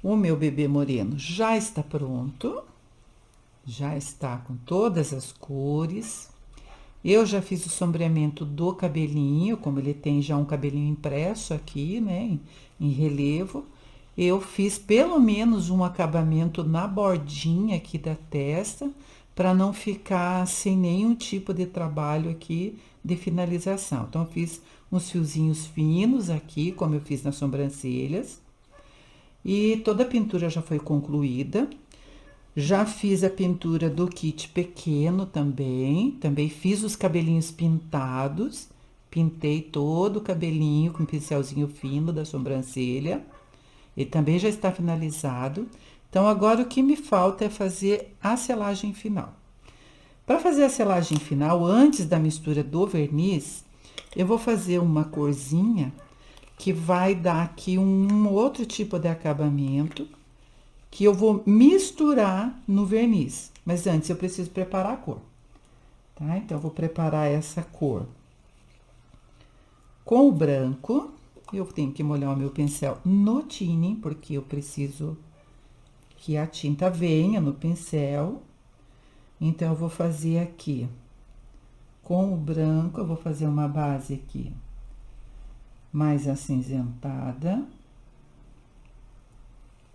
O meu bebê moreno já está pronto, já está com todas as cores. Eu já fiz o sombreamento do cabelinho, como ele tem já um cabelinho impresso aqui, né, em relevo. Eu fiz pelo menos um acabamento na bordinha aqui da testa, para não ficar sem nenhum tipo de trabalho aqui de finalização. Então, eu fiz uns fiozinhos finos aqui, como eu fiz nas sobrancelhas. E toda a pintura já foi concluída. Já fiz a pintura do kit pequeno também. Também fiz os cabelinhos pintados. Pintei todo o cabelinho com um pincelzinho fino da sobrancelha. Ele também já está finalizado. Então, agora o que me falta é fazer a selagem final. Para fazer a selagem final, antes da mistura do verniz, eu vou fazer uma corzinha que vai dar aqui um outro tipo de acabamento, que eu vou misturar no verniz. Mas antes eu preciso preparar a cor, tá? Então, eu vou preparar essa cor com o branco. Eu tenho que molhar o meu pincel no tinning, porque eu preciso que a tinta venha no pincel. Então, eu vou fazer aqui com o branco, eu vou fazer uma base aqui mais acinzentada.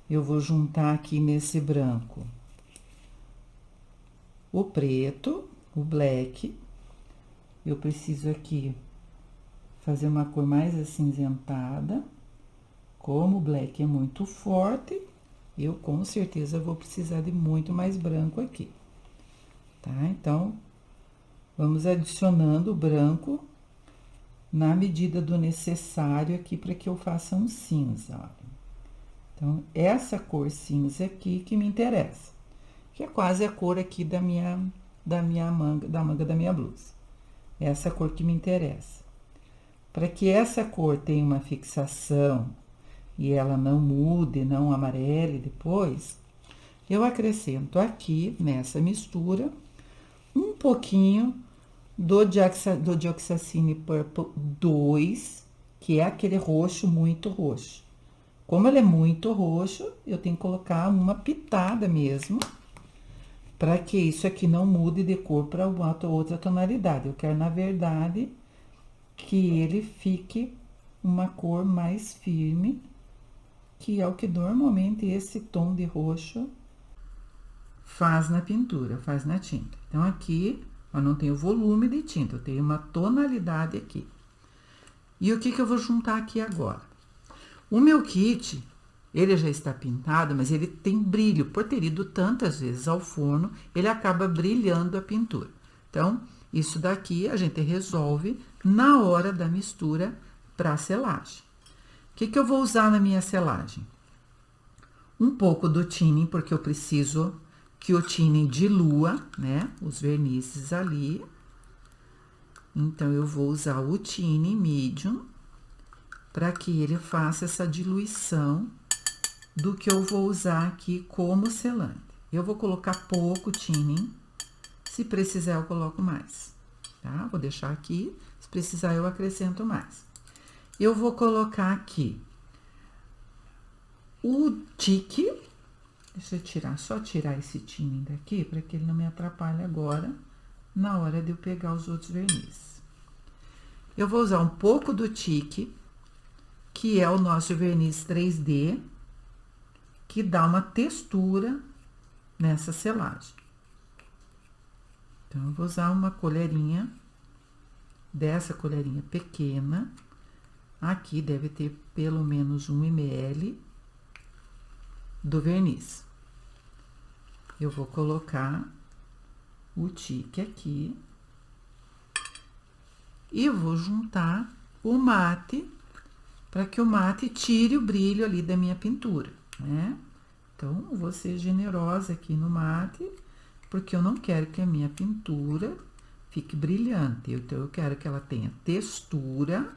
Eu vou juntar aqui nesse branco o preto, o black. Eu preciso aqui fazer uma cor mais acinzentada. Como o black é muito forte, eu com certeza vou precisar de muito mais branco aqui, tá? Então, vamos adicionando o branco na medida do necessário aqui para que eu faça um cinza, olha. Então, essa cor cinza aqui que me interessa, que é quase a cor aqui da manga da minha blusa. Essa cor que me interessa. Para que essa cor tenha uma fixação e ela não mude, não amarele depois, eu acrescento aqui nessa mistura um pouquinho do Dioxazine Purple 2, que é aquele roxo muito roxo. Como ele é muito roxo, eu tenho que colocar uma pitada mesmo, para que isso aqui não mude de cor para outra tonalidade. Eu quero, na verdade, que ele fique uma cor mais firme, que é o que normalmente esse tom de roxo faz na pintura, faz na tinta. Então, aqui, eu não tenho volume de tinta, eu tenho uma tonalidade aqui. E o que eu vou juntar aqui agora? O meu kit, ele já está pintado, mas ele tem brilho. Por ter ido tantas vezes ao forno, ele acaba brilhando a pintura. Então, isso daqui a gente resolve na hora da mistura para selagem. O que eu vou usar na minha selagem? Um pouco do tinning, porque eu preciso que o tinning dilua, né, os vernizes ali. Então, eu vou usar o tinning medium para que ele faça essa diluição do que eu vou usar aqui como selante. Eu vou colocar pouco tinning, se precisar eu coloco mais, tá? Vou deixar aqui, se precisar eu acrescento mais. Eu vou colocar aqui o tique, deixa eu tirar, só tirar esse tinning daqui, para que ele não me atrapalhe agora, na hora de eu pegar os outros vernizes. Eu vou usar um pouco do tique, que é o nosso verniz 3D, que dá uma textura nessa selagem. Então, eu vou usar uma colherinha, dessa colherinha pequena, aqui deve ter pelo menos 1 ml do verniz. Eu vou colocar o tique aqui e vou juntar o mate, para que o mate tire o brilho ali da minha pintura, né? Então, eu vou ser generosa aqui no mate, porque eu não quero que a minha pintura fique brilhante. Então, eu quero que ela tenha textura,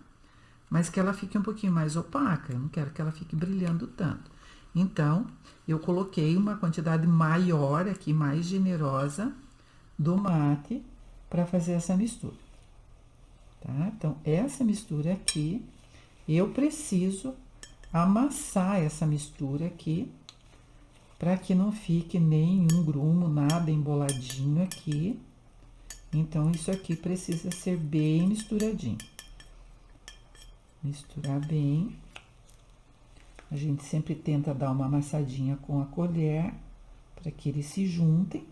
mas que ela fique um pouquinho mais opaca. Eu não quero que ela fique brilhando tanto. Então, eu coloquei uma quantidade maior aqui, mais generosa, do mate, para fazer essa mistura, tá? Então, essa mistura aqui, eu preciso amassar essa mistura aqui, para que não fique nenhum grumo, nada emboladinho aqui. Então, isso aqui precisa ser bem misturadinho. Misturar bem. A gente sempre tenta dar uma amassadinha com a colher, para que eles se juntem.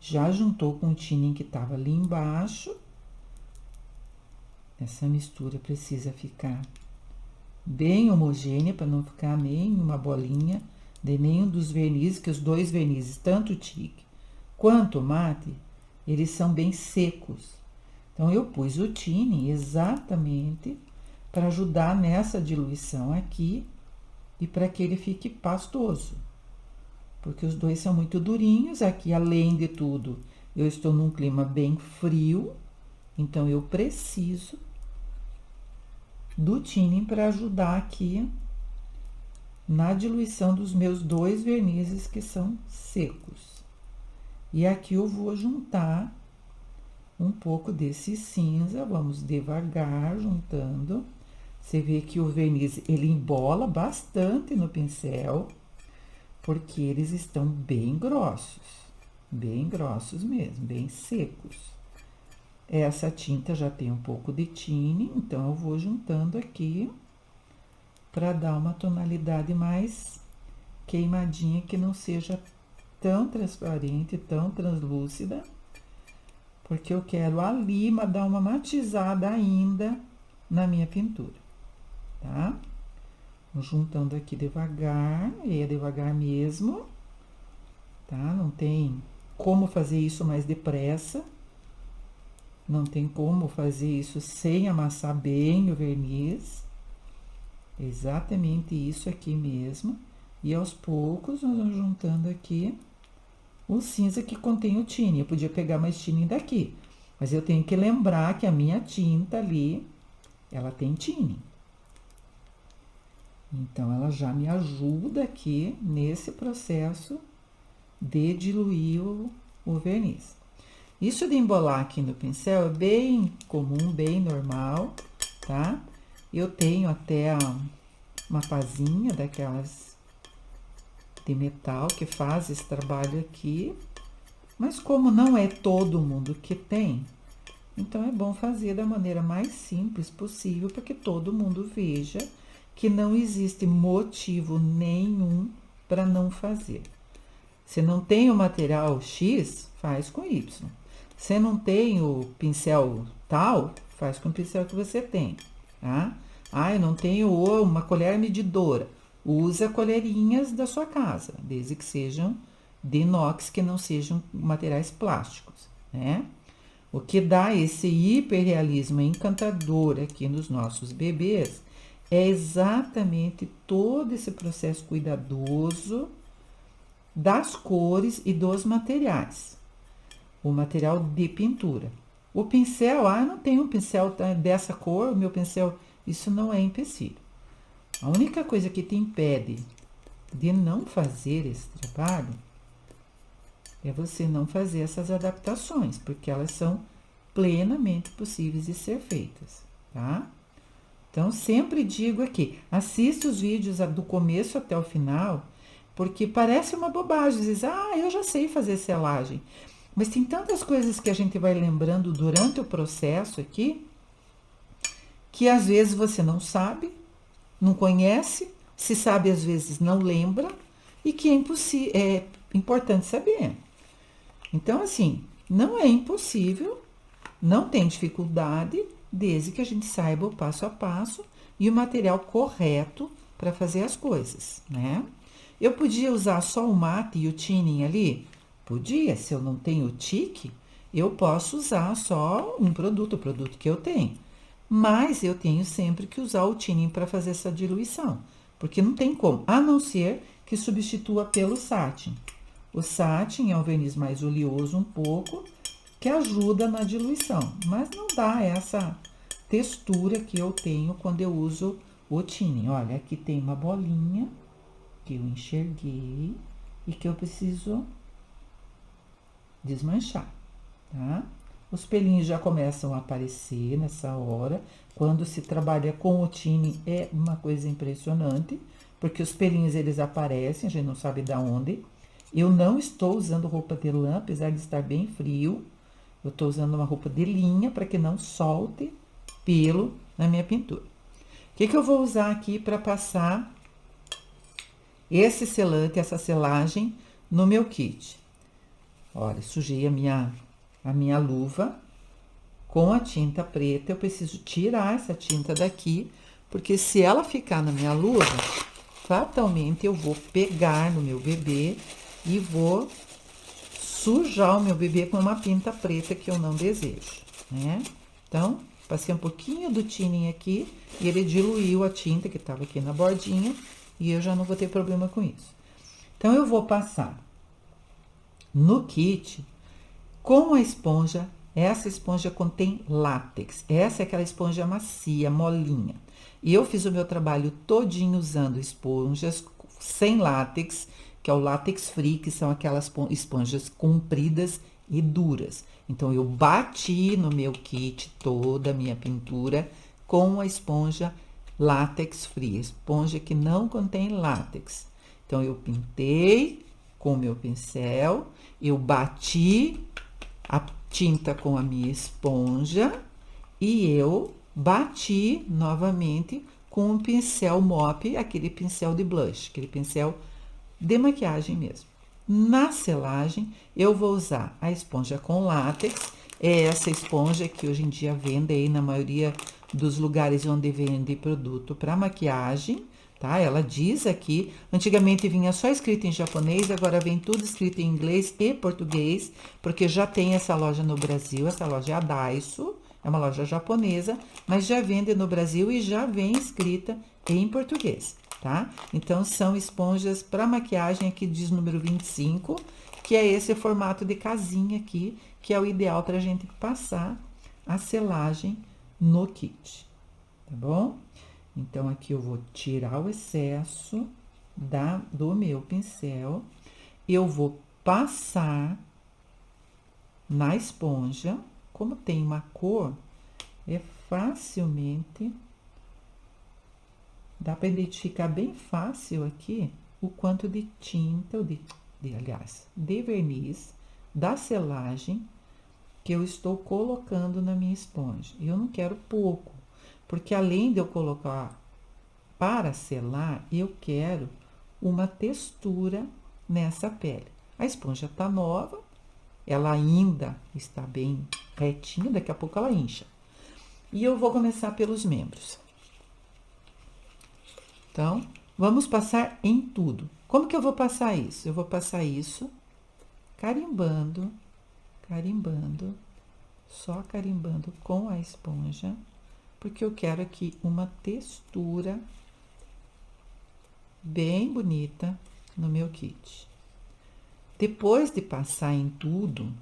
Já juntou com o tinning que tava ali embaixo. Essa mistura precisa ficar bem homogênea, para não ficar nenhuma bolinha de nenhum dos vernizes, que os dois vernizes, tanto o tique quanto o mate, eles são bem secos. Então, eu pus o tinning exatamente para ajudar nessa diluição aqui e para que ele fique pastoso. Porque os dois são muito durinhos. Aqui, além de tudo, eu estou num clima bem frio, então eu preciso do tinning para ajudar aqui na diluição dos meus dois vernizes que são secos. E aqui eu vou juntar um pouco desse cinza, vamos devagar juntando. Você vê que o verniz, ele embola bastante no pincel, porque eles estão bem grossos mesmo, bem secos. Essa tinta já tem um pouco de tinning, então eu vou juntando aqui para dar uma tonalidade mais queimadinha, que não seja tão transparente, tão translúcida, porque eu quero ali dar uma matizada ainda na minha pintura, tá? Vou juntando aqui devagar, e é devagar mesmo, tá? Não tem como fazer isso mais depressa, não tem como fazer isso sem amassar bem o verniz. Exatamente isso aqui mesmo. E aos poucos, nós vamos juntando aqui o cinza que contém o tinning. Eu podia pegar mais tinning daqui, mas eu tenho que lembrar que a minha tinta ali, ela tem tinning. Então, ela já me ajuda aqui nesse processo de diluir o verniz. Isso de embolar aqui no pincel é bem comum, bem normal, tá? Eu tenho até uma pazinha daquelas de metal que faz esse trabalho aqui, mas como não é todo mundo que tem, então é bom fazer da maneira mais simples possível, para que todo mundo veja que não existe motivo nenhum para não fazer. Se não tem o material X, faz com Y. Se não tem o pincel tal, faz com o pincel que você tem, tá? Ah, eu não tenho uma colher medidora. Usa colherinhas da sua casa, desde que sejam de inox, que não sejam materiais plásticos, né? O que dá esse hiperrealismo encantador aqui nos nossos bebês é exatamente todo esse processo cuidadoso das cores e dos materiais. O material de pintura. O pincel, eu não tenho um pincel dessa cor, o meu pincel, isso não é empecilho. A única coisa que te impede de não fazer esse trabalho é você não fazer essas adaptações, porque elas são plenamente possíveis de ser feitas, tá? Então, sempre digo aqui, assista os vídeos do começo até o final, porque parece uma bobagem, diz, eu já sei fazer selagem. Mas tem tantas coisas que a gente vai lembrando durante o processo aqui, que às vezes você não sabe, não conhece, se sabe às vezes não lembra, e que é importante saber. Então, assim, não é impossível, não tem dificuldade, desde que a gente saiba o passo a passo e o material correto para fazer as coisas, né? Eu podia usar só o mate e o tinning ali? Podia. Se eu não tenho o tique, eu posso usar só um produto, o produto que eu tenho. Mas eu tenho sempre que usar o tinning para fazer essa diluição, porque não tem como, a não ser que substitua pelo satin. O satin é um verniz mais oleoso um pouco, que ajuda na diluição, mas não dá essa textura que eu tenho quando eu uso o tinning. Olha, aqui tem uma bolinha que eu enxerguei e que eu preciso desmanchar, tá? Os pelinhos já começam a aparecer nessa hora. Quando se trabalha com o tine é uma coisa impressionante, porque os pelinhos eles aparecem, a gente não sabe de onde. Eu não estou usando roupa de lã, apesar de estar bem frio. Eu estou usando uma roupa de linha para que não solte pelo na minha pintura. O que eu vou usar aqui para passar esse selante, essa selagem no meu kit? Olha, sujei a minha luva com a tinta preta. Eu preciso tirar essa tinta daqui, porque se ela ficar na minha luva, fatalmente eu vou pegar no meu bebê e vou sujar o meu bebê com uma tinta preta que eu não desejo, né? Então, passei um pouquinho do tinning aqui e ele diluiu a tinta que estava aqui na bordinha e eu já não vou ter problema com isso. Então, eu vou passar no kit com a esponja. Essa esponja contém látex. Essa é aquela esponja macia, molinha. E eu fiz o meu trabalho todinho usando esponjas sem látex, que é o látex free, que são aquelas esponjas compridas e duras. Então, eu bati no meu kit toda a minha pintura com a esponja látex free, esponja que não contém látex. Então, eu pintei com o meu pincel, eu bati a tinta com a minha esponja e eu bati novamente com um pincel mop, aquele pincel de blush, aquele pincel de maquiagem mesmo. Na selagem, eu vou usar a esponja com látex, é essa esponja que hoje em dia vende aí na maioria dos lugares onde vende produto para maquiagem, tá? Ela diz aqui, antigamente vinha só escrito em japonês, agora vem tudo escrito em inglês e português, porque já tem essa loja no Brasil, essa loja é a Daiso, é uma loja japonesa, mas já vende no Brasil e já vem escrita em português, tá? Então, são esponjas para maquiagem, aqui diz número 25, que é esse formato de casinha aqui, que é o ideal para a gente passar a selagem no kit, tá bom? Então, aqui eu vou tirar o excesso do meu pincel, eu vou passar na esponja. Como tem uma cor, é facilmente, dá para identificar bem fácil aqui o quanto de tinta, aliás, de verniz da selagem que eu estou colocando na minha esponja. Eu não quero pouco, porque além de eu colocar para selar, eu quero uma textura nessa pele. A esponja tá nova, ela ainda está bem retinha, daqui a pouco ela incha. E eu vou começar pelos membros. Então, vamos passar em tudo. Como que eu vou passar isso? Eu vou passar isso carimbando, carimbando, só carimbando com a esponja, porque eu quero aqui uma textura bem bonita no meu kit. Depois de passar em tudo,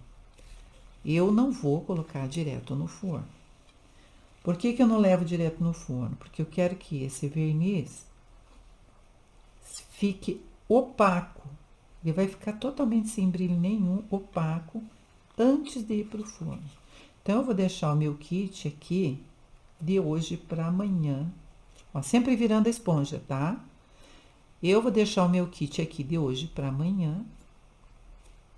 eu não vou colocar direto no forno. Por que que eu não levo direto no forno? Porque eu quero que esse verniz fique opaco. Ele vai ficar totalmente sem brilho nenhum, opaco, antes de ir para o forno. Então, eu vou deixar o meu kit aqui de hoje para amanhã. Ó, sempre virando a esponja, tá? Eu vou deixar o meu kit aqui de hoje para amanhã.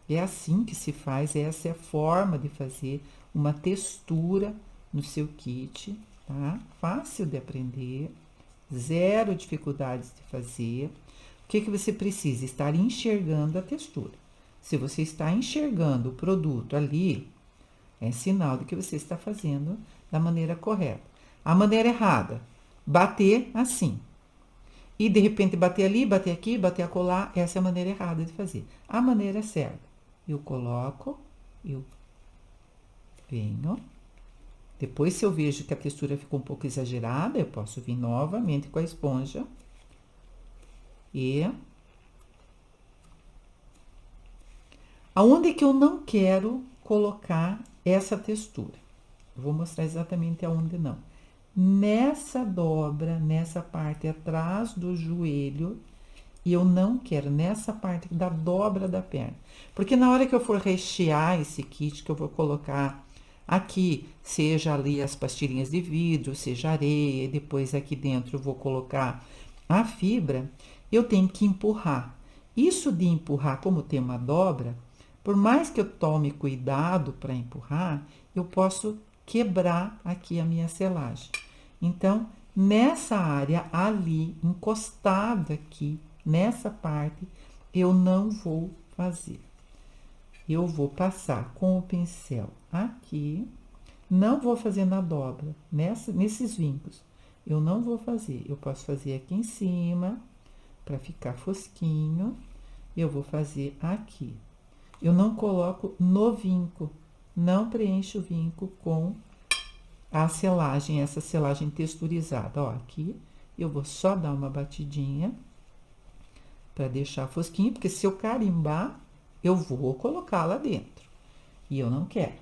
É assim que se faz, essa é a forma de fazer uma textura no seu kit, tá? Fácil de aprender, zero dificuldades de fazer. O que que você precisa? Estar enxergando a textura. Se você está enxergando o produto ali, é sinal de que você está fazendo da maneira correta. A maneira errada, bater assim. E de repente bater ali, bater aqui, bater acolá, essa é a maneira errada de fazer. A maneira certa, eu coloco, eu venho. Depois, se eu vejo que a textura ficou um pouco exagerada, eu posso vir novamente com a esponja. E aonde que eu não quero colocar essa textura? Eu vou mostrar exatamente aonde não. Nessa dobra, nessa parte atrás do joelho, e eu não quero nessa parte da dobra da perna. Porque na hora que eu for rechear esse kit, que eu vou colocar Aqui, seja ali as pastilhinhas de vidro, seja areia, e depois aqui dentro eu vou colocar a fibra, eu tenho que empurrar. Isso de empurrar, como tem uma dobra, por mais que eu tome cuidado para empurrar, eu posso quebrar aqui a minha selagem. Então, nessa área ali, encostada aqui, nessa parte, eu não vou fazer. Eu vou passar com o pincel aqui, não vou fazer na dobra, nesses vincos. Eu não vou fazer, eu posso fazer aqui em cima, para ficar fosquinho, eu vou fazer aqui. Eu não coloco no vinco, não preencho o vinco com a selagem, essa selagem texturizada. Ó, aqui eu vou só dar uma batidinha para deixar fosquinho, porque se eu carimbar, eu vou colocar lá dentro. E eu não quero.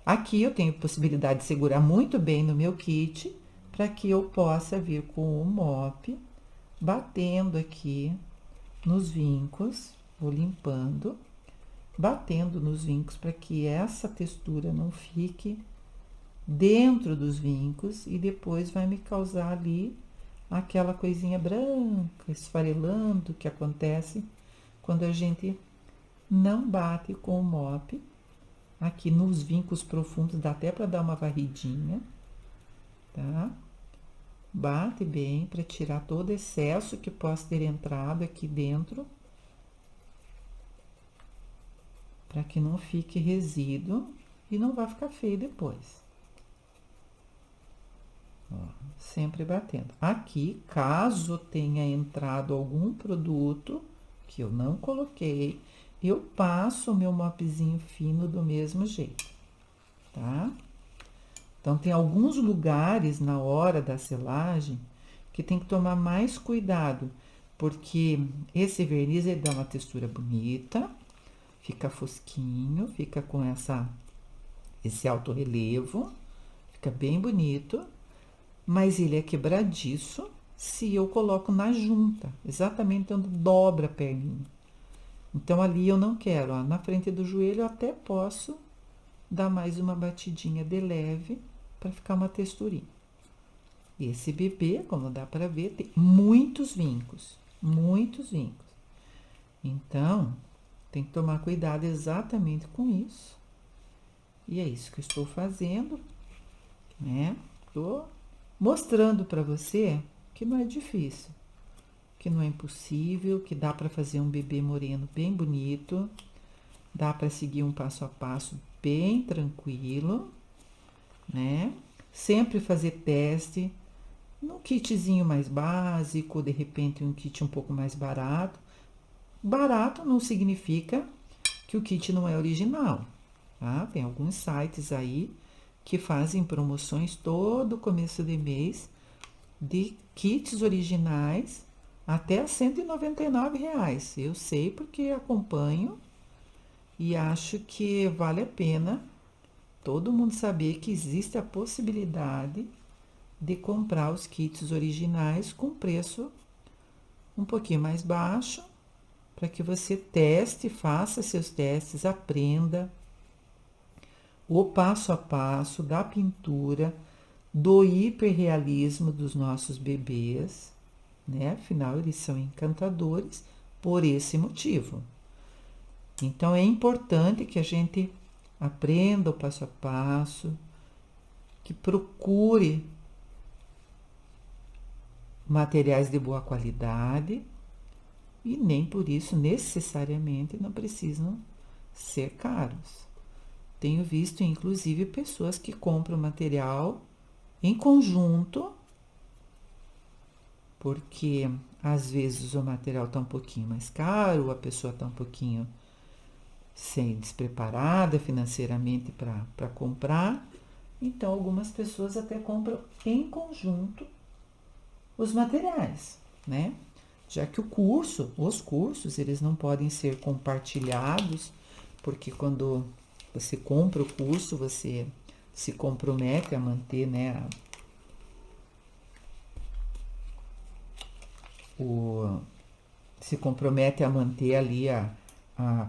Aqui eu tenho possibilidade de segurar muito bem no meu kit, para que eu possa vir com o mop, batendo aqui nos vincos, vou limpando, batendo nos vincos para que essa textura não fique dentro dos vincos e depois vai me causar ali aquela coisinha branca esfarelando que acontece quando a gente não bate com o mop. Aqui nos vincos profundos dá até para dar uma varridinha, tá? Bate bem para tirar todo excesso que possa ter entrado aqui dentro, para que não fique resíduo e não vai ficar feio depois. Ó, sempre batendo. Aqui, caso tenha entrado algum produto que eu não coloquei, eu passo o meu mopzinho fino do mesmo jeito, tá? Então, tem alguns lugares na hora da selagem que tem que tomar mais cuidado, porque esse verniz ele dá uma textura bonita, fica fosquinho, fica com esse alto relevo, fica bem bonito, mas ele é quebradiço se eu coloco na junta, exatamente onde dobra a perninha. Então, ali eu não quero, ó, na frente do joelho eu até posso dar mais uma batidinha de leve para ficar uma texturinha. Esse bebê, como dá para ver, tem muitos vincos, muitos vincos. Então, tem que tomar cuidado exatamente com isso. E é isso que eu estou fazendo, né? Tô mostrando para você que não é difícil, que não é impossível, que dá para fazer um bebê moreno bem bonito, dá para seguir um passo a passo bem tranquilo, né? Sempre fazer teste num kitzinho mais básico, de repente um kit um pouco mais barato. Barato não significa que o kit não é original, tá? Tem alguns sites aí que fazem promoções todo começo de mês de kits originais até R$ 199. Eu sei porque acompanho e acho que vale a pena todo mundo saber que existe a possibilidade de comprar os kits originais com preço um pouquinho mais baixo, para que você teste, faça seus testes, aprenda o passo a passo da pintura, do hiperrealismo dos nossos bebês, né? Afinal, eles são encantadores por esse motivo. Então, é importante que a gente aprenda o passo a passo, que procure materiais de boa qualidade e nem por isso necessariamente não precisam ser caros. Tenho visto, inclusive, pessoas que compram material em conjunto, porque às vezes o material está um pouquinho mais caro, a pessoa está um pouquinho sem despreparada financeiramente para comprar. Então, algumas pessoas até compram em conjunto os materiais, né? Já que os cursos, eles não podem ser compartilhados, porque quando você compra o curso, você se compromete a manter, né, se compromete a manter ali a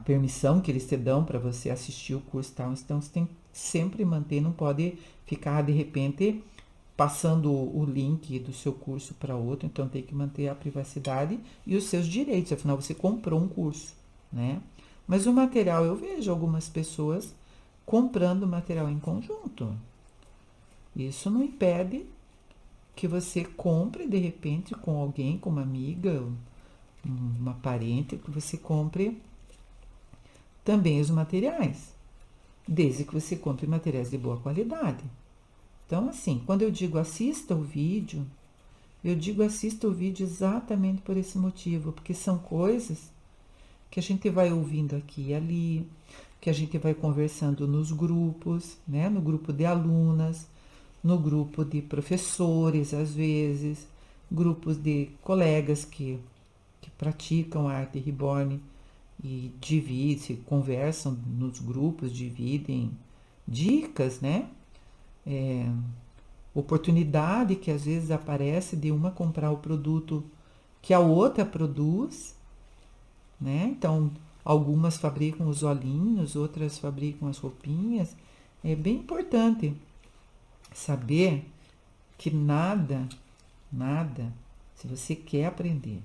permissão que eles te dão para você assistir o curso e tal. Então, você tem que sempre manter, não pode ficar de repente passando o link do seu curso para outro, então tem que manter a privacidade e os seus direitos, afinal você comprou um curso, né? Mas o material, eu vejo algumas pessoas comprando material em conjunto. Isso não impede que você compre de repente com alguém, com uma amiga, uma parente, que você compre também os materiais, desde que você compre materiais de boa qualidade. Então, assim, quando eu digo assista o vídeo, eu digo assista o vídeo exatamente por esse motivo, porque são coisas que a gente vai ouvindo aqui e ali, que a gente vai conversando nos grupos, né? No grupo de alunas, no grupo de professores, às vezes, grupos de colegas que praticam a arte reborn e dividem, se conversam nos grupos, dividem dicas, né? Oportunidade que às vezes aparece de uma comprar o produto que a outra produz, né? Então, algumas fabricam os olhinhos, outras fabricam as roupinhas. É bem importante saber que nada, se você quer aprender,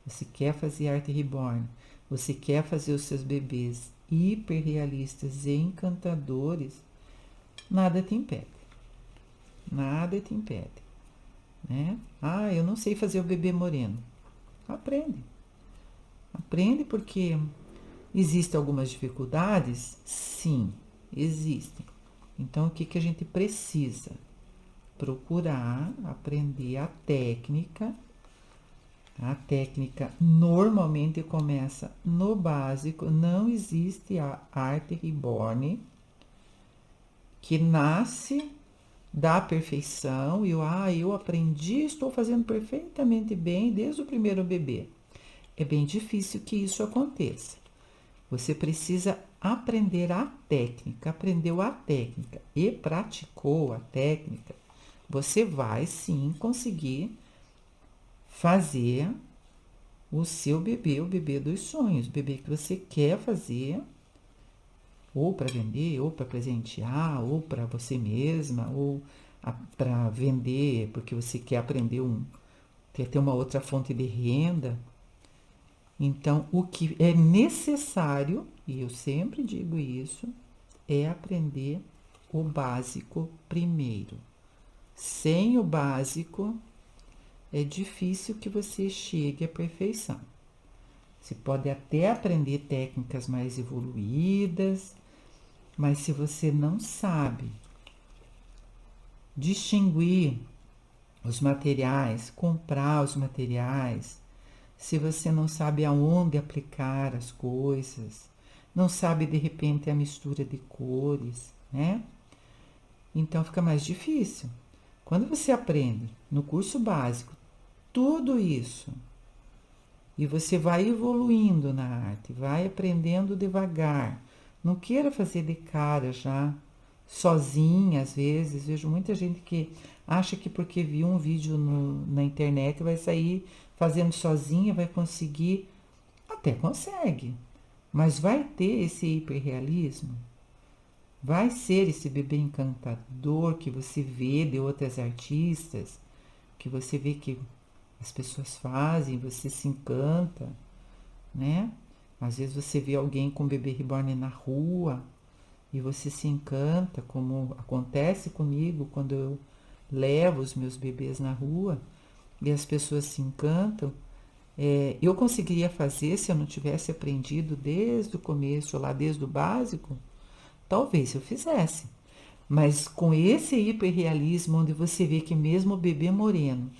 você quer fazer arte reborn, você quer fazer os seus bebês hiperrealistas e encantadores, nada te impede. Nada te impede, né? Ah, eu não sei fazer o bebê moreno. Aprende. Aprende porque existem algumas dificuldades? Sim, existem. Então, o que que a gente precisa? Procurar aprender a técnica. A técnica normalmente começa no básico. Não existe a arte reborn que nasce da perfeição e eu aprendi, estou fazendo perfeitamente bem desde o primeiro bebê. É bem difícil que isso aconteça. Você precisa aprender a técnica, aprendeu a técnica e praticou a técnica, você vai sim conseguir fazer o seu bebê, o bebê dos sonhos, o bebê que você quer fazer, ou para vender, ou para presentear, ou para você mesma, ou para vender porque você quer aprender quer ter uma outra fonte de renda. Então, o que é necessário, e eu sempre digo isso, é aprender o básico primeiro. Sem o básico, é difícil que você chegue à perfeição. Você pode até aprender técnicas mais evoluídas, mas se você não sabe distinguir os materiais, comprar os materiais, se você não sabe aonde aplicar as coisas, não sabe de repente a mistura de cores, né? Então fica mais difícil. Quando você aprende no curso básico tudo isso e você vai evoluindo na arte, vai aprendendo devagar, não queira fazer de cara já, sozinha às vezes. Vejo muita gente que acha que porque viu um vídeo na internet vai sair fazendo sozinha, vai conseguir. Até consegue, mas vai ter esse hiperrealismo? Vai ser esse bebê encantador que você vê de outras artistas, que você vê que as pessoas fazem, você se encanta, né? Às vezes você vê alguém com bebê reborn na rua e você se encanta, como acontece comigo quando eu levo os meus bebês na rua e as pessoas se encantam. Eu conseguiria fazer se eu não tivesse aprendido desde o começo, lá desde o básico? Talvez eu fizesse. Mas com esse hiperrealismo, onde você vê que mesmo o bebê moreno,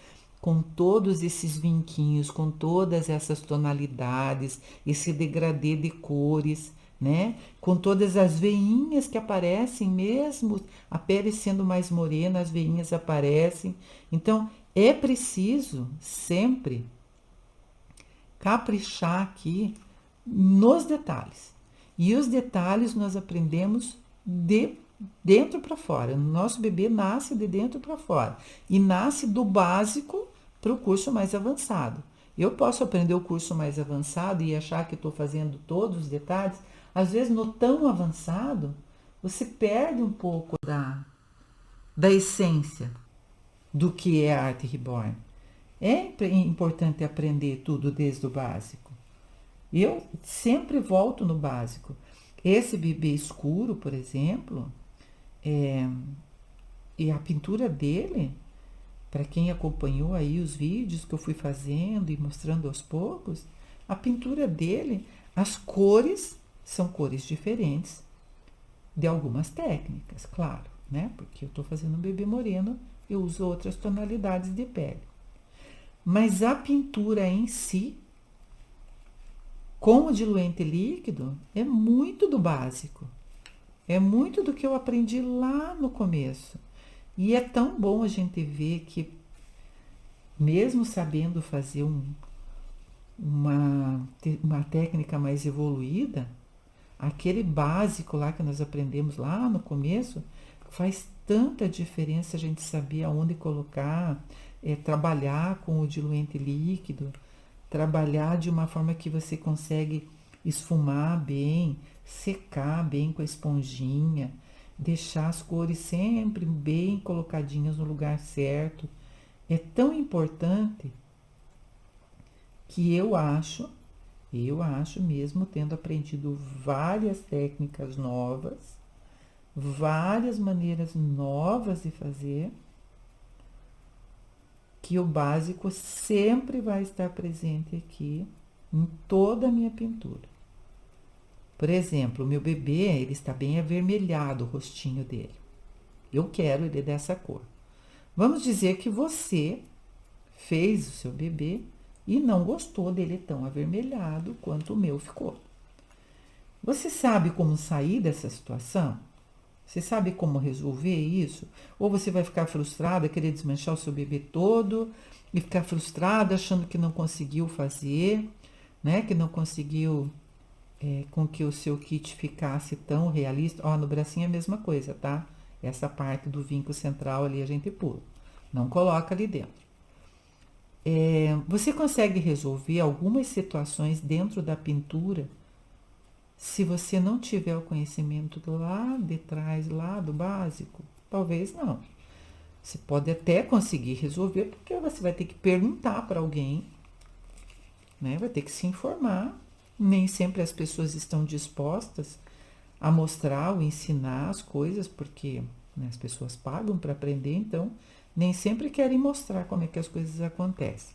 com todos esses vinquinhos, com todas essas tonalidades, esse degradê de cores, né? Com todas as veinhas que aparecem, mesmo a pele sendo mais morena, as veinhas aparecem. Então, é preciso sempre caprichar aqui nos detalhes. E os detalhes nós aprendemos de dentro para fora. O nosso bebê nasce de dentro para fora e nasce do básico para o curso mais avançado. Eu posso aprender o curso mais avançado e achar que estou fazendo todos os detalhes. Às vezes, no tão avançado, você perde um pouco da essência do que é a arte reborn. É importante aprender tudo desde o básico. Eu sempre volto no básico. Esse bebê escuro, por exemplo, e a pintura dele, para quem acompanhou aí os vídeos que eu fui fazendo e mostrando aos poucos, a pintura dele, as cores são cores diferentes de algumas técnicas, claro, né? Porque eu estou fazendo um bebê moreno, eu uso outras tonalidades de pele. Mas a pintura em si, com o diluente líquido, é muito do básico. É muito do que eu aprendi lá no começo. E é tão bom a gente ver que, mesmo sabendo fazer uma técnica mais evoluída, aquele básico lá que nós aprendemos lá no começo, faz tanta diferença a gente saber aonde colocar, trabalhar com o diluente líquido, trabalhar de uma forma que você consegue esfumar bem, secar bem com a esponjinha, deixar as cores sempre bem colocadinhas no lugar certo. É tão importante que eu acho mesmo, tendo aprendido várias técnicas novas, várias maneiras novas de fazer, que o básico sempre vai estar presente aqui em toda a minha pintura. Por exemplo, o meu bebê, ele está bem avermelhado, o rostinho dele. Eu quero ele dessa cor. Vamos dizer que você fez o seu bebê e não gostou dele tão avermelhado quanto o meu ficou. Você sabe como sair dessa situação? Você sabe como resolver isso? Ou você vai ficar frustrada, querer desmanchar o seu bebê todo e ficar frustrada achando que não conseguiu fazer, né? Que não conseguiu com que o seu kit ficasse tão realista. Ó, no bracinho é a mesma coisa, tá? Essa parte do vinco central ali a gente pula. Não coloca ali dentro. Você consegue resolver algumas situações dentro da pintura se você não tiver o conhecimento lá de trás, lá do básico? Talvez não. Você pode até conseguir resolver, porque você vai ter que perguntar para alguém, né? Vai ter que se informar. Nem sempre as pessoas estão dispostas a mostrar ou ensinar as coisas, porque, né, as pessoas pagam para aprender, então nem sempre querem mostrar como é que as coisas acontecem.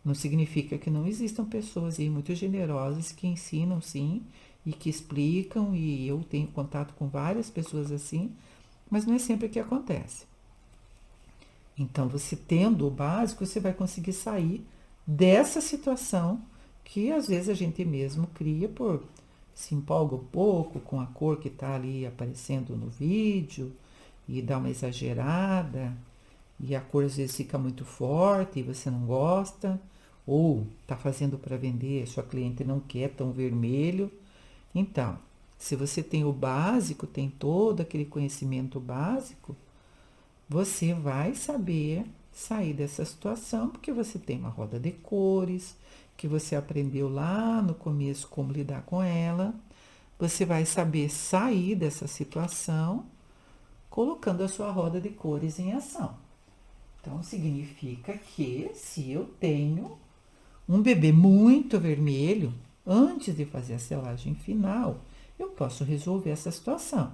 Não significa que não existam pessoas aí muito generosas que ensinam, sim, e que explicam, e eu tenho contato com várias pessoas assim, mas não é sempre que acontece. Então, você tendo o básico, você vai conseguir sair dessa situação que às vezes a gente mesmo cria por se empolga um pouco com a cor que está ali aparecendo no vídeo e dá uma exagerada, e a cor às vezes fica muito forte e você não gosta, ou está fazendo para vender, sua cliente não quer tão vermelho. Então, se você tem o básico, tem todo aquele conhecimento básico, você vai saber sair dessa situação, porque você tem uma roda de cores, que você aprendeu lá no começo como lidar com ela. Você vai saber sair dessa situação colocando a sua roda de cores em ação. Então, significa que se eu tenho um bebê muito vermelho, antes de fazer a selagem final, eu posso resolver essa situação.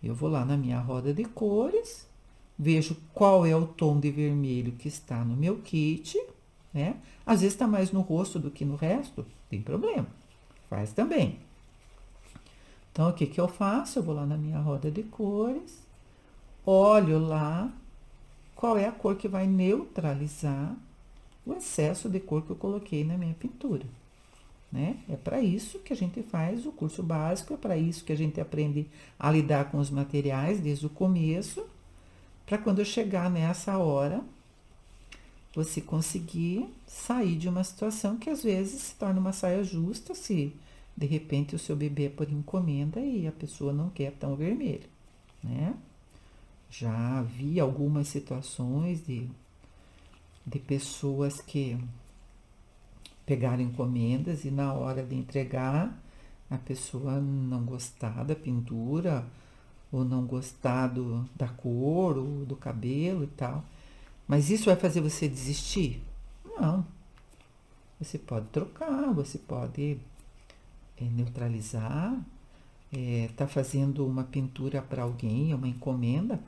Eu vou lá na minha roda de cores, vejo qual é o tom de vermelho que está no meu kit, né? Às vezes está mais no rosto do que no resto, tem problema, faz também. Então, o que que eu faço? Eu vou lá na minha roda de cores, olho lá qual é a cor que vai neutralizar o excesso de cor que eu coloquei na minha pintura, né? É para isso que a gente faz o curso básico, é para isso que a gente aprende a lidar com os materiais desde o começo, para quando eu chegar nessa hora, você conseguir sair de uma situação que às vezes se torna uma saia justa, se de repente o seu bebê é por encomenda e a pessoa não quer tão vermelho, né? Já vi algumas situações de pessoas que pegaram encomendas e na hora de entregar a pessoa não gostar da pintura, ou não gostar da cor, ou do cabelo e tal. Mas isso vai fazer você desistir? Não. Você pode trocar, você pode neutralizar, tá fazendo uma pintura para alguém, uma encomenda,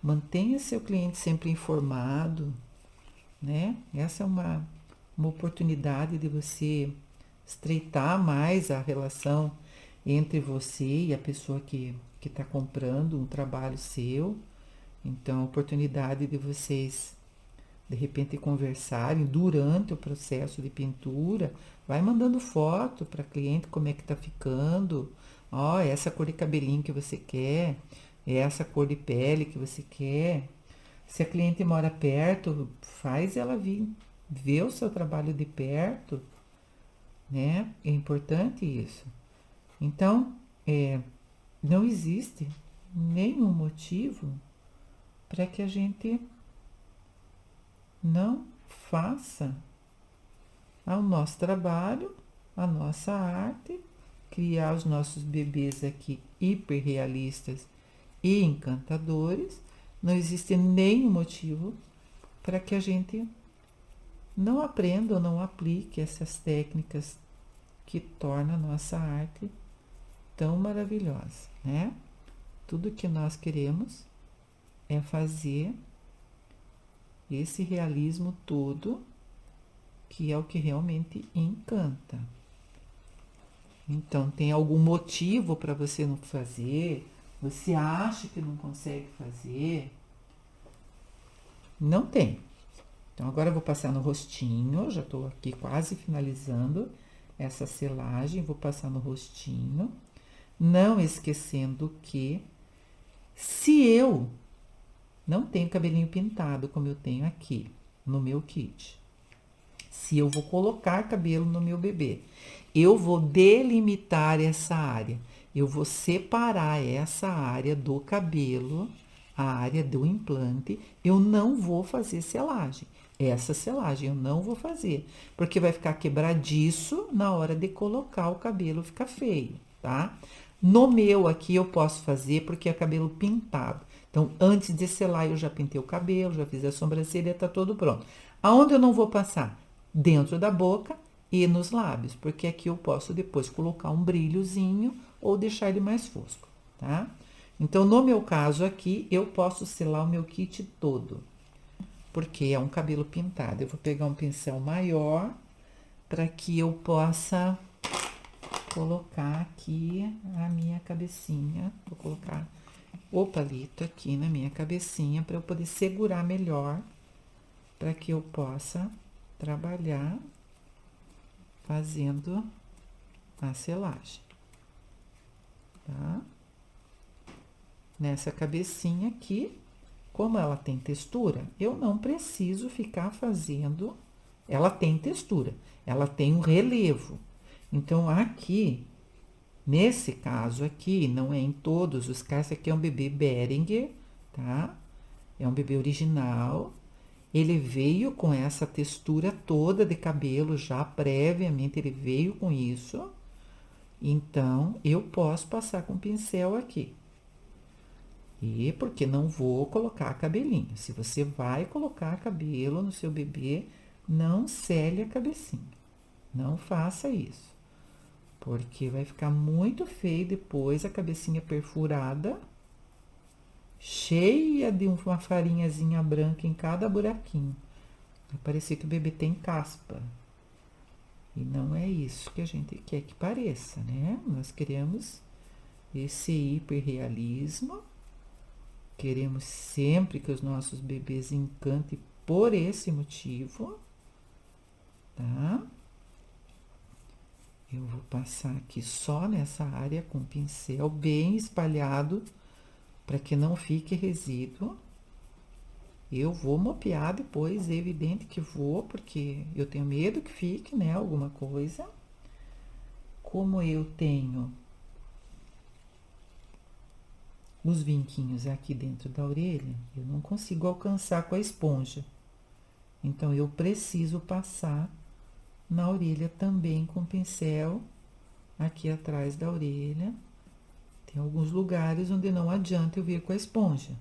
mantenha seu cliente sempre informado, né? Essa é uma oportunidade de você estreitar mais a relação entre você e a pessoa que está comprando um trabalho seu. Então, a oportunidade de vocês, de repente, conversarem durante o processo de pintura, vai mandando foto para cliente como é que tá ficando. Ó, essa cor de cabelinho que você quer, essa cor de pele que você quer. Se a cliente mora perto, faz ela vir ver o seu trabalho de perto, né? É importante isso. Então, não existe nenhum motivo para que a gente não faça o nosso trabalho, a nossa arte, criar os nossos bebês aqui hiperrealistas e encantadores. Não existe nenhum motivo para que a gente não aprenda ou não aplique essas técnicas que tornam a nossa arte tão maravilhosa, né? Tudo que nós queremos é fazer esse realismo todo, que é o que realmente encanta. Então, tem algum motivo para você não fazer? Você acha que não consegue fazer? Não tem. Então, agora eu vou passar no rostinho, já estou aqui quase finalizando essa selagem, vou passar no rostinho, não esquecendo que se eu não tenho cabelinho pintado como eu tenho aqui no meu kit, se eu vou colocar cabelo no meu bebê, eu vou delimitar essa área, eu vou separar essa área do cabelo, a área do implante, eu não vou fazer selagem. Essa selagem eu não vou fazer, porque vai ficar quebradiço na hora de colocar o cabelo, fica feio, tá? No meu aqui eu posso fazer porque é cabelo pintado. Então, antes de selar, eu já pintei o cabelo, já fiz a sobrancelha, tá todo pronto. Aonde eu não vou passar? Dentro da boca e nos lábios, porque aqui eu posso depois colocar um brilhozinho ou deixar ele mais fosco, tá? Então, no meu caso aqui, eu posso selar o meu kit todo, porque é um cabelo pintado. Eu vou pegar um pincel maior para que eu possa colocar aqui a minha cabecinha. Vou colocar o palito aqui na minha cabecinha para eu poder segurar melhor, para que eu possa trabalhar fazendo a selagem, tá? Nessa cabecinha aqui, como ela tem textura, eu não preciso ficar fazendo. Ela tem textura, ela tem um relevo. Então, aqui, nesse caso aqui, não é em todos os casos, aqui é um bebê Beringer, tá? É um bebê original. Ele veio com essa textura toda de cabelo já previamente, ele veio com isso. Então, eu posso passar com pincel aqui. E porque não vou colocar cabelinho. Se você vai colocar cabelo no seu bebê, não sele a cabecinha. Não faça isso. Porque vai ficar muito feio depois a cabecinha perfurada, cheia de uma farinhazinha branca em cada buraquinho. Vai parecer que o bebê tem caspa. E não é isso que a gente quer que pareça, né? Nós queremos esse hiperrealismo. Queremos sempre que os nossos bebês encantem por esse motivo, tá? Eu vou passar aqui só nessa área com o pincel bem espalhado, para que não fique resíduo. Eu vou mapear depois, é evidente que vou, porque eu tenho medo que fique, né, alguma coisa. Como eu tenho os vinquinhos aqui dentro da orelha, eu não consigo alcançar com a esponja. Então, eu preciso passar na orelha também com pincel aqui atrás da orelha. Tem alguns lugares onde não adianta eu vir com a esponja.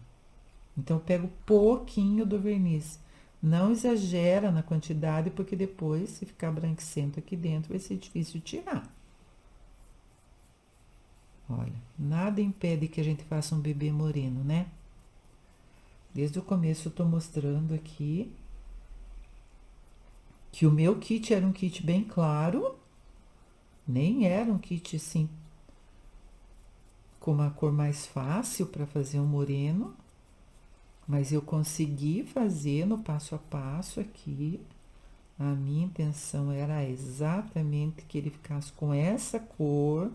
Então, eu pego pouquinho do verniz. Não exagera na quantidade, porque depois, se ficar branquicento aqui dentro, vai ser difícil tirar. Olha, nada impede que a gente faça um bebê moreno, né? Desde o começo eu tô mostrando aqui que o meu kit era um kit bem claro, nem era um kit assim com uma cor mais fácil para fazer um moreno, mas eu consegui fazer no passo a passo aqui. A minha intenção era exatamente que ele ficasse com essa cor,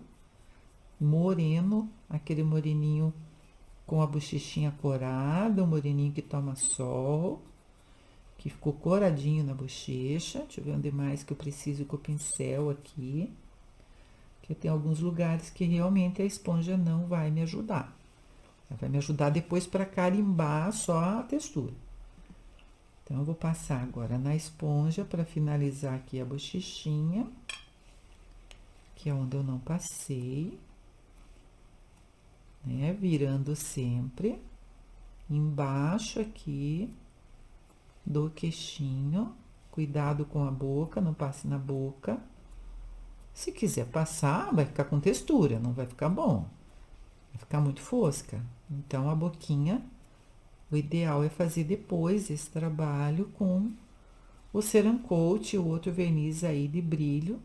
moreno, aquele moreninho com a bochechinha corada, o moreninho que toma sol, que ficou coradinho na bochecha. Deixa eu ver onde mais que eu preciso com o pincel aqui, que tem alguns lugares que realmente a esponja não vai me ajudar. Ela vai me ajudar depois para carimbar só a textura. Então, eu vou passar agora na esponja para finalizar aqui a bochechinha, que é onde eu não passei, né? Virando sempre embaixo aqui do queixinho. Cuidado com a boca, não passe na boca. Se quiser passar, vai ficar com textura, não vai ficar bom. Vai ficar muito fosca. Então, a boquinha, o ideal é fazer depois esse trabalho com o Ceramcoat e o outro verniz aí de brilho.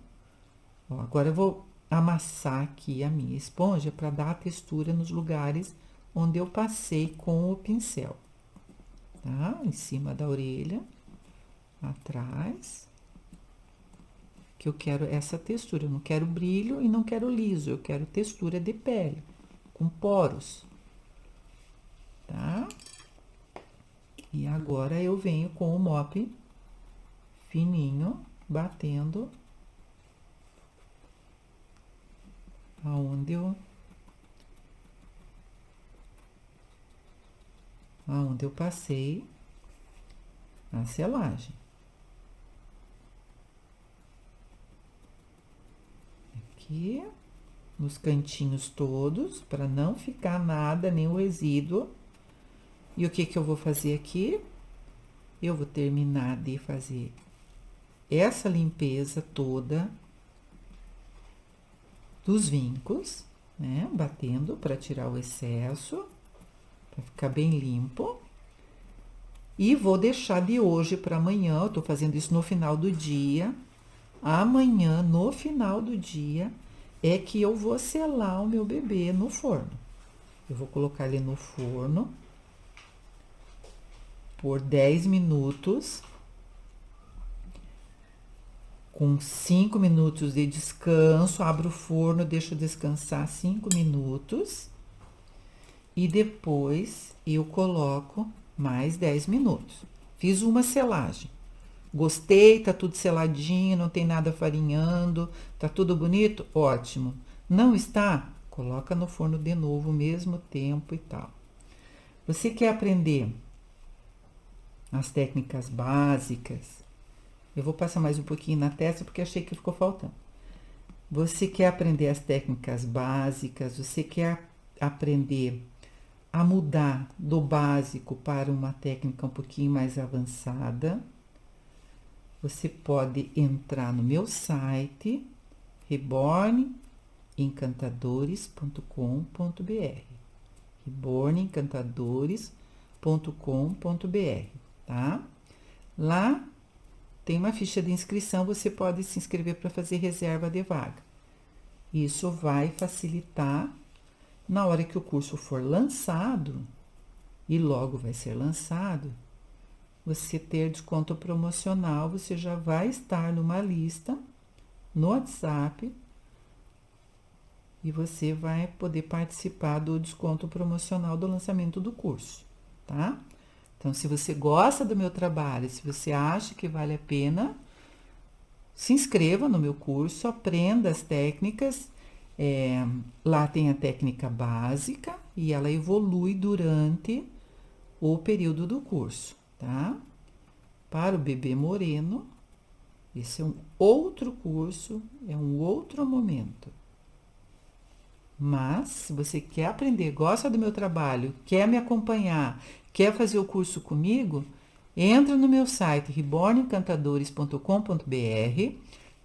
Ó, agora eu vou amassar aqui a minha esponja para dar a textura nos lugares onde eu passei com o pincel, tá? Em cima da orelha, atrás, que eu quero essa textura. Eu não quero brilho e não quero liso, eu quero textura de pele, com poros, tá? E agora eu venho com o mop fininho, batendo aonde eu passei a selagem. Aqui, nos cantinhos todos, para não ficar nada, nenhum resíduo. E o que que eu vou fazer aqui? Eu vou terminar de fazer essa limpeza toda dos vincos, né? Batendo para tirar o excesso, para ficar bem limpo. E vou deixar de hoje para amanhã, eu tô fazendo isso no final do dia. Amanhã, no final do dia, é que eu vou selar o meu bebê no forno. Eu vou colocar ele no forno por 10 minutos, com 5 minutos de descanso. Abro o forno, deixo descansar 5 minutos e depois eu coloco mais 10 minutos. Fiz uma selagem. Gostei, tá tudo seladinho, não tem nada farinhando, tá tudo bonito? Ótimo. Não está? Coloca no forno de novo, o mesmo tempo e tal. Você quer aprender as técnicas básicas? Eu vou passar mais um pouquinho na testa porque achei que ficou faltando. Você quer aprender as técnicas básicas? Você quer aprender a mudar do básico para uma técnica um pouquinho mais avançada? Você pode entrar no meu site rebornencantadores.com.br, rebornencantadores.com.br, tá? Lá tem uma ficha de inscrição, você pode se inscrever para fazer reserva de vaga. Isso vai facilitar na hora que o curso for lançado, e logo vai ser lançado, você ter desconto promocional, você já vai estar numa lista no WhatsApp e você vai poder participar do desconto promocional do lançamento do curso, tá? Então, se você gosta do meu trabalho, se você acha que vale a pena, se inscreva no meu curso, aprenda as técnicas. Lá tem a técnica básica e ela evolui durante o período do curso, tá? Para o bebê moreno, esse é um outro curso, é um outro momento. Mas, se você quer aprender, gosta do meu trabalho, quer me acompanhar, quer fazer o curso comigo, entra no meu site rebornencantadores.com.br,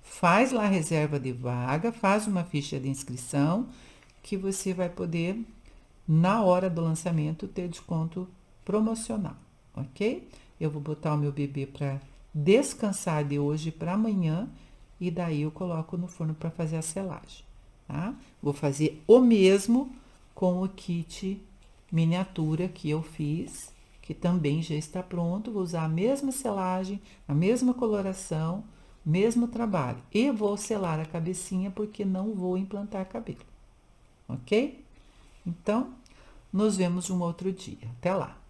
faz lá a reserva de vaga, faz uma ficha de inscrição, que você vai poder, na hora do lançamento, ter desconto promocional, ok? Eu vou botar o meu bebê para descansar de hoje para amanhã e daí eu coloco no forno para fazer a selagem, tá? Vou fazer o mesmo com o kit miniatura que eu fiz, que também já está pronto. Vou usar a mesma selagem, a mesma coloração, mesmo trabalho. E vou selar a cabecinha porque não vou implantar cabelo, ok? Então, nos vemos um outro dia. Até lá!